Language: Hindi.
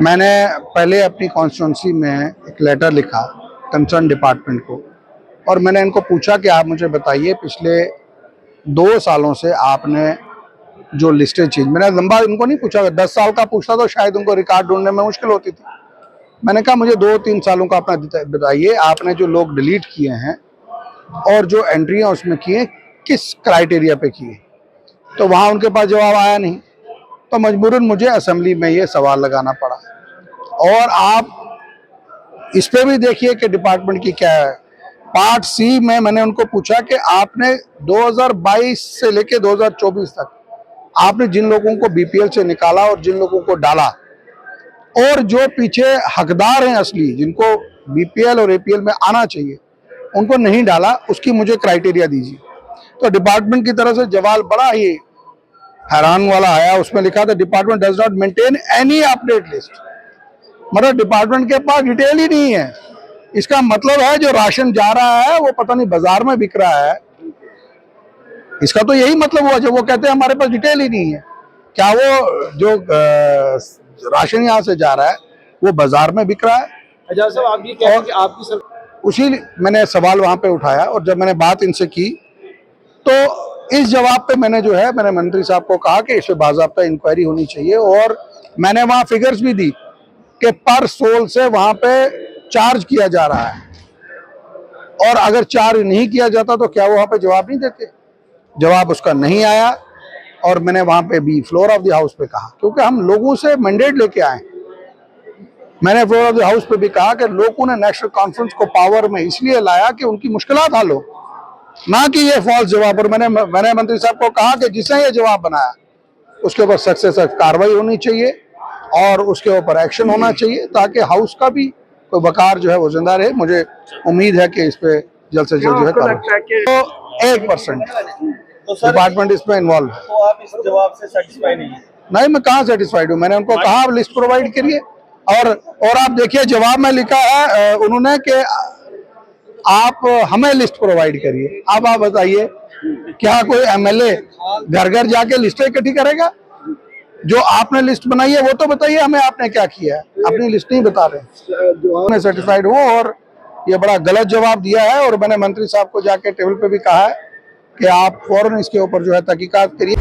मैंने पहले अपनी कॉन्स्टिट्यूंसी में एक लेटर लिखा कंसर्न डिपार्टमेंट को और मैंने इनको पूछा कि आप मुझे बताइए पिछले 2 सालों से आपने जो लिस्टें चेंज, मैंने लंबा इनको नहीं पूछा, 10 साल का पूछता तो शायद उनको रिकॉर्ड ढूंढने में मुश्किल होती थी। मैंने कहा मुझे 2-3 सालों का अपना बताइए, आपने जो लोग डिलीट किए हैं और जो एंट्रियां उसमें किए किस क्राइटेरिया पे किए। तो वहाँ उनके पास जवाब आया नहीं, तो मजबूरन मुझे असेंबली में ये सवाल लगाना पड़ा। और आप इस पे भी देखिए कि डिपार्टमेंट की क्या है। पार्ट सी में मैंने उनको पूछा कि आपने 2022 से लेके 2024 तक आपने जिन लोगों को बीपीएल से निकाला और जिन लोगों को डाला और जो पीछे हकदार हैं असली, जिनको बीपीएल और एपीएल में आना चाहिए, उनको नहीं डाला, उसकी मुझे क्राइटेरिया दीजिए। तो डिपार्टमेंट की तरफ से जवाब बड़ा ही हैरान वाला आया। उसमें लिखा था department does not maintain any update list. मतलब डिपार्टमेंट के पास डिटेल ही नहीं है। इसका मतलब है जो राशन जा रहा है वो पता नहीं बाजार में बिक रहा है। इसका तो यही मतलब हुआ जब वो कहते हैं हमारे पास डिटेल ही नहीं है। क्या वो जो राशन यहाँ से जा रहा है वो बाजार में बिक रहा है? आजाद साहब, आप ये कह रहे हैं कि आपकी उसी मैंने सवाल वहां पे उठाया और जब मैंने बात इनसे की तो इस जवाब पे मैंने मंत्री साहब को कहा कि इस पे बाज़ाब्ता इंक्वायरी होनी चाहिए। और मैंने वहां फिगर्स भी दी कि पर सोल से वहां पे चार्ज किया जा रहा है और अगर चार्ज नहीं किया जाता तो क्या वो वहां पे जवाब नहीं देते। जवाब उसका नहीं आया और मैंने वहां पे भी फ्लोर ऑफ द हाउस पे कहा, क्योंकि हम लोगों से मैंडेट लेके आए। मैंने फ्लोर ऑफ द हाउस पे भी कहा कि लोगों ने नेशनल कॉन्फ्रेंस को पावर में इसलिए लाया कि उनकी मुश्किलात हल हो, ना कि ये फॉल्स जवाब। और मैंने मंत्री साहब को कहा कि जिसने ये जवाब बनाया उसके ऊपर सख्त से सख्त कार्रवाई होनी चाहिए और उसके ऊपर एक्शन होना चाहिए ताकि हाउस का भी कोई वकार जो है वो जिंदा रहे। मुझे उम्मीद है कि इस पे जल्द से जल्द जो है तो 1% डिपार्टमेंट इसमें इन्वॉल्व है। तो आप इस जवाब से सेटिस्फाई नहीं है? नहीं, मैं कहाँ सेटिस्फाइड हूँ। मैंने उनको कहा आप लिस्ट प्रोवाइड करिए और आप देखिए जवाब में लिखा है उन्होंने कि आप हमें लिस्ट प्रोवाइड करिए। अब आप बताइए क्या कोई एमएलए घर घर जाके लिस्टें इकट्ठी करेगा? जो आपने लिस्ट बनाई है वो तो बताइए हमें, आपने क्या किया है। अपनी लिस्ट नहीं बता रहे। मैं सेटिस्फाइड हूँ और ये बड़ा गलत जवाब दिया है और मैंने मंत्री साहब को जाके टेबल पे भी कहा है कि आप फौरन इसके ऊपर जो है तहकीकात करिए।